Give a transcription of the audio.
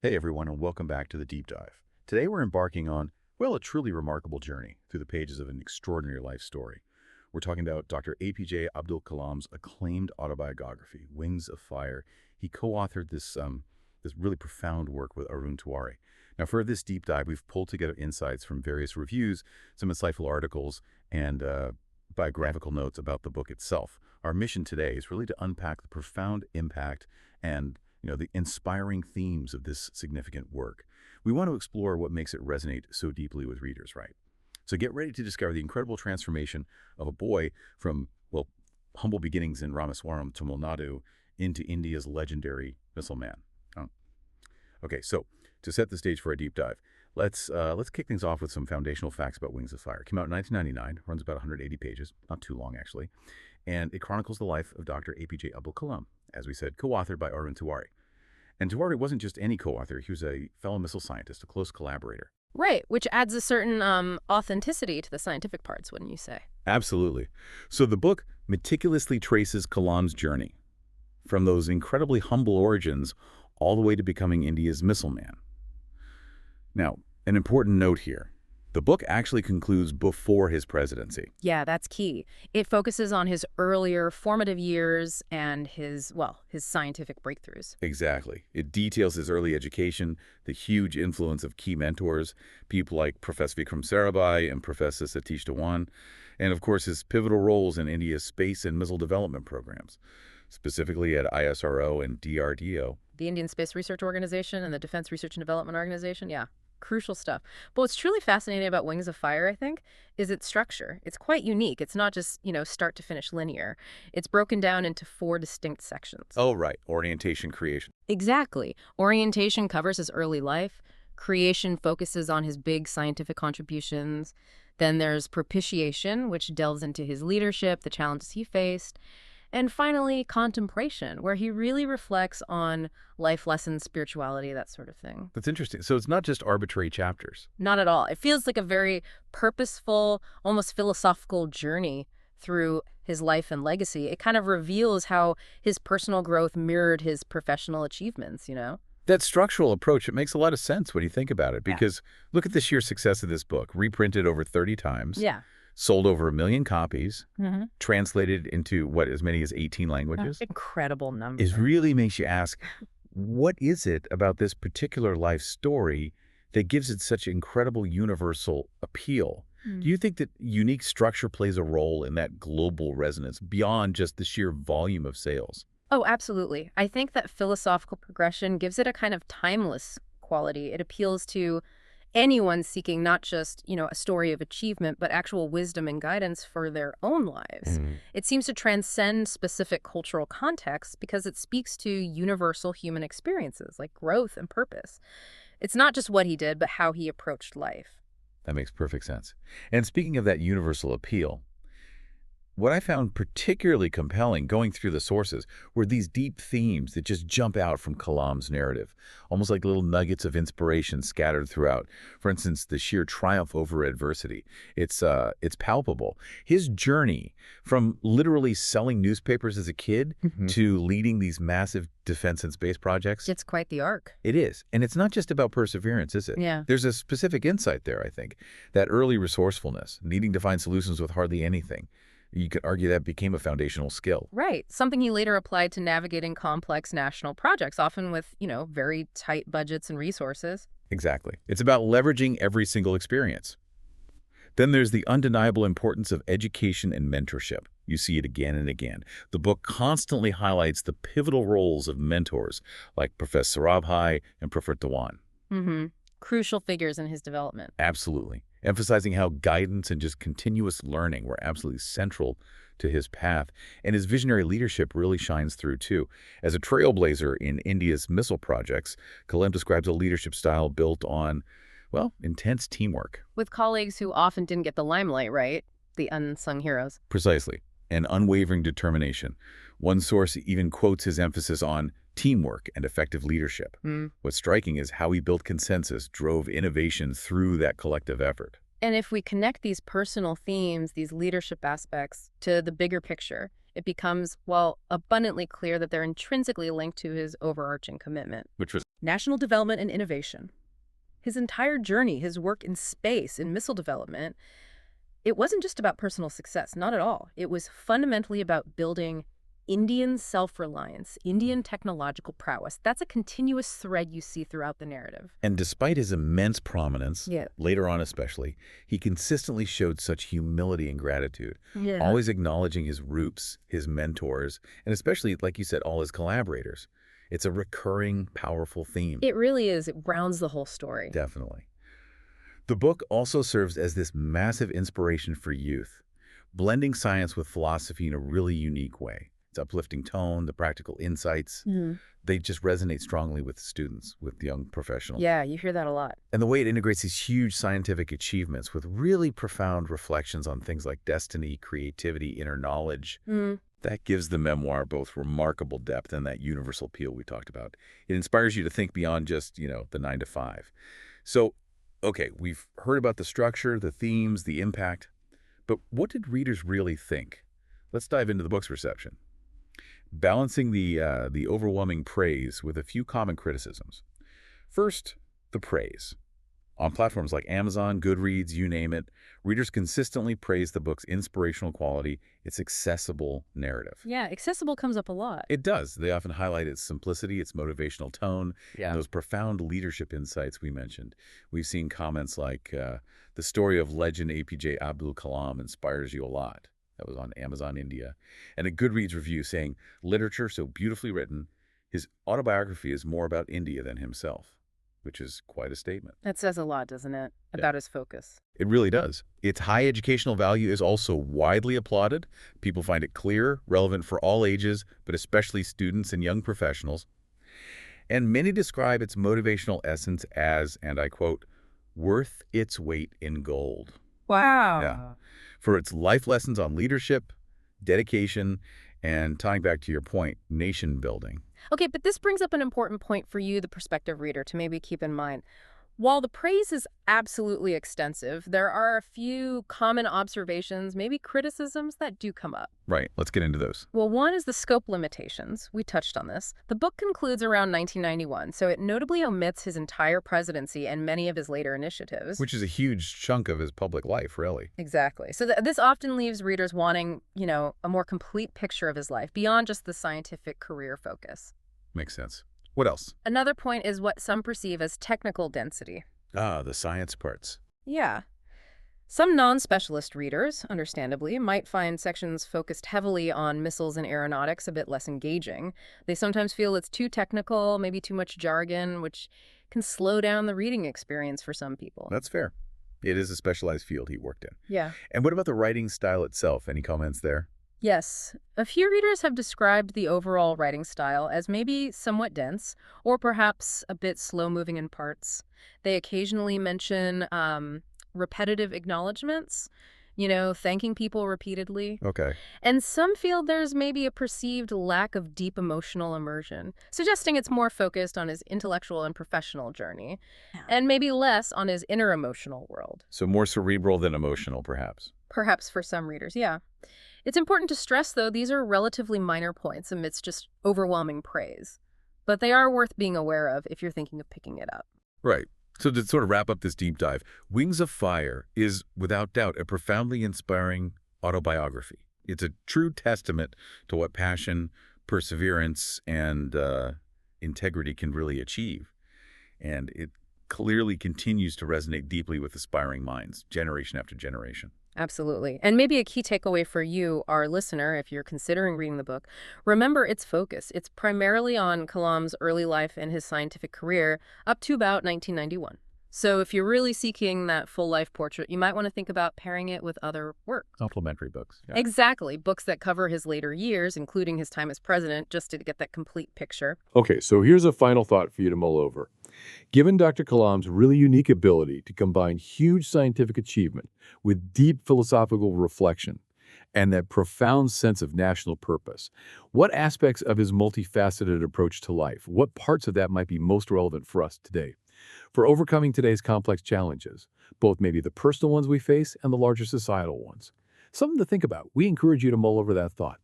Hey everyone, and welcome back to the Deep Dive. Today we're embarking on, well, a truly remarkable journey through the pages of an extraordinary life story. We're talking about Dr. A.P.J. Abdul Kalam's acclaimed autobiography, Wings of Fire. He co-authored this really profound work with Arun Tiwari. Now, for this deep dive, we've pulled together insights from various reviews, some insightful articles, and biographical notes about the book itself. Our mission today is really to unpack the profound impact and the inspiring themes of this significant work. We want to explore what makes it resonate so deeply with readers, right? So get ready to discover the incredible transformation of a boy from, well, humble beginnings in Ramaswaram, Tamil Nadu, into India's legendary missile man. Oh. Okay, so to set the stage for a deep dive, let's kick things off with some foundational facts about Wings of Fire. It came out in 1999, runs about 180 pages, not too long actually, and it chronicles the life of Dr. A.P.J. Abdul Kalam, as we said, co-authored by Arun Tiwari. And Tiwari wasn't just any co-author, he was a fellow missile scientist, a close collaborator. Right, which adds a certain authenticity to the scientific parts, wouldn't you say? Absolutely. So the book meticulously traces Kalam's journey, from those incredibly humble origins all the way to becoming India's missile man. Now, an important note here. The book actually concludes before his presidency. Yeah, that's key. It focuses on his earlier formative years and his scientific breakthroughs. Exactly. It details his early education, the huge influence of key mentors, people like Professor Vikram Sarabhai and Professor Satish Dhawan, and of course his pivotal roles in India's space and missile development programs, specifically at ISRO and DRDO. The Indian Space Research Organization and the Defense Research and Development Organization, yeah. Crucial stuff. But what's truly fascinating about Wings of Fire, I think, is its structure. It's quite unique. It's not just, start to finish linear. It's broken down into 4 distinct sections. Oh, right. Orientation, creation. Exactly. Orientation covers his early life. Creation focuses on his big scientific contributions. Then there's propitiation, which delves into his leadership, the challenges he faced. And finally, contemplation, where he really reflects on life lessons, spirituality, that sort of thing. That's interesting. So it's not just arbitrary chapters. Not at all. It feels like a very purposeful, almost philosophical journey through his life and legacy. It kind of reveals how his personal growth mirrored his professional achievements, That structural approach, it makes a lot of sense when you think about it, because look at the sheer success of this book, reprinted over 30 times. Yeah. Sold over 1 million copies, translated into, as many as 18 languages? Incredible number. It really makes you ask, what is it about this particular life story that gives it such incredible universal appeal? Do you think that unique structure plays a role in that global resonance beyond just the sheer volume of sales? Oh, absolutely. I think that philosophical progression gives it a kind of timeless quality. It appeals to anyone seeking not just, a story of achievement, but actual wisdom and guidance for their own lives. It seems to transcend specific cultural contexts because it speaks to universal human experiences like growth and purpose. It's not just what he did, but how he approached life. That makes perfect sense. And speaking of that universal appeal, what I found particularly compelling going through the sources were these deep themes that just jump out from Kalam's narrative, almost like little nuggets of inspiration scattered throughout. For instance, the sheer triumph over adversity. It's palpable. His journey from literally selling newspapers as a kid to leading these massive defense and space projects. It's quite the arc. It is. And it's not just about perseverance, is it? Yeah. There's a specific insight there, I think. That early resourcefulness, needing to find solutions with hardly anything. You could argue that became a foundational skill. Right. Something he later applied to navigating complex national projects, often with, very tight budgets and resources. Exactly. It's about leveraging every single experience. Then there's the undeniable importance of education and mentorship. You see it again and again. The book constantly highlights the pivotal roles of mentors like Professor Sarabhai and Professor Dhawan. Crucial figures in his development. Absolutely. Emphasizing how guidance and just continuous learning were absolutely central to his path. And his visionary leadership really shines through, too. As a trailblazer in India's missile projects, Kalam describes a leadership style built on, intense teamwork. With colleagues who often didn't get the limelight, right? The unsung heroes. Precisely. And unwavering determination. One source even quotes his emphasis on teamwork and effective leadership. What's striking is how he built consensus, drove innovation through that collective effort. And if we connect these personal themes, these leadership aspects, to the bigger picture, it becomes, well, abundantly clear that they're intrinsically linked to his overarching commitment. Which was National development and innovation. His entire journey, his work in space, in missile development, it wasn't just about personal success, not at all. It was fundamentally about building Indian self-reliance, Indian technological prowess. That's a continuous thread you see throughout the narrative. And despite his immense prominence, Yeah. later on especially, he consistently showed such humility and gratitude, Yeah. always acknowledging his roots, his mentors, and especially, like you said, all his collaborators. It's a recurring, powerful theme. It really is. It rounds the whole story. Definitely. The book also serves as this massive inspiration for youth, blending science with philosophy in a really unique way. Its uplifting tone, the practical insights, they just resonate strongly with students, with young professionals. Yeah, you hear that a lot. And the way it integrates these huge scientific achievements with really profound reflections on things like destiny, creativity, inner knowledge, that gives the memoir both remarkable depth and that universal appeal we talked about. It inspires you to think beyond just, the 9 to 5. So, okay, we've heard about the structure, the themes, the impact, but what did readers really think? Let's dive into the book's reception. Balancing the overwhelming praise with a few common criticisms. First, the praise. On platforms like Amazon, Goodreads, you name it, readers consistently praise the book's inspirational quality, its accessible narrative. Yeah, accessible comes up a lot. It does. They often highlight its simplicity, its motivational tone, and those profound leadership insights we mentioned. We've seen comments like, the story of legend A.P.J. Abdul Kalam inspires you a lot. That was on Amazon India. And a Goodreads review saying, literature so beautifully written, his autobiography is more about India than himself, which is quite a statement. That says a lot, doesn't it, about his focus? It really does. Its high educational value is also widely applauded. People find it clear, relevant for all ages, but especially students and young professionals. And many describe its motivational essence as, and I quote, worth its weight in gold. Wow. Yeah. For its life lessons on leadership, dedication, and tying back to your point, nation building. Okay, but this brings up an important point for you, the prospective reader, to maybe keep in mind. While the praise is absolutely extensive, there are a few common observations, maybe criticisms, that do come up. Right. Let's get into those. Well, one is the scope limitations. We touched on this. The book concludes around 1991, so it notably omits his entire presidency and many of his later initiatives. Which is a huge chunk of his public life, really. Exactly. So this often leaves readers wanting, a more complete picture of his life beyond just the scientific career focus. Makes sense. What else? Another point is what some perceive as technical density. Ah, the science parts. Yeah. Some non-specialist readers, understandably, might find sections focused heavily on missiles and aeronautics a bit less engaging. They sometimes feel it's too technical, maybe too much jargon, which can slow down the reading experience for some people. That's fair. It is a specialized field he worked in. Yeah. And what about the writing style itself? Any comments there? Yes. A few readers have described the overall writing style as maybe somewhat dense, or perhaps a bit slow-moving in parts. They occasionally mention repetitive acknowledgments, thanking people repeatedly. Okay. And some feel there's maybe a perceived lack of deep emotional immersion, suggesting it's more focused on his intellectual and professional journey, and maybe less on his inner emotional world. So more cerebral than emotional, perhaps. Perhaps for some readers, yeah. It's important to stress, though, these are relatively minor points amidst just overwhelming praise. But they are worth being aware of if you're thinking of picking it up. Right. So to sort of wrap up this deep dive, Wings of Fire is, without doubt, a profoundly inspiring autobiography. It's a true testament to what passion, perseverance, and integrity can really achieve. And it clearly continues to resonate deeply with aspiring minds, generation after generation. Absolutely. And maybe a key takeaway for you, our listener, if you're considering reading the book, remember its focus. It's primarily on Kalam's early life and his scientific career up to about 1991. So if you're really seeking that full life portrait, you might want to think about pairing it with other work. Complementary books. Yeah. Exactly. Books that cover his later years, including his time as president, just to get that complete picture. Okay, so here's a final thought for you to mull over. Given Dr. Kalam's really unique ability to combine huge scientific achievement with deep philosophical reflection and that profound sense of national purpose, what aspects of his multifaceted approach to life, what parts of that might be most relevant for us today? For overcoming today's complex challenges, both maybe the personal ones we face and the larger societal ones. Something to think about. We encourage you to mull over that thought.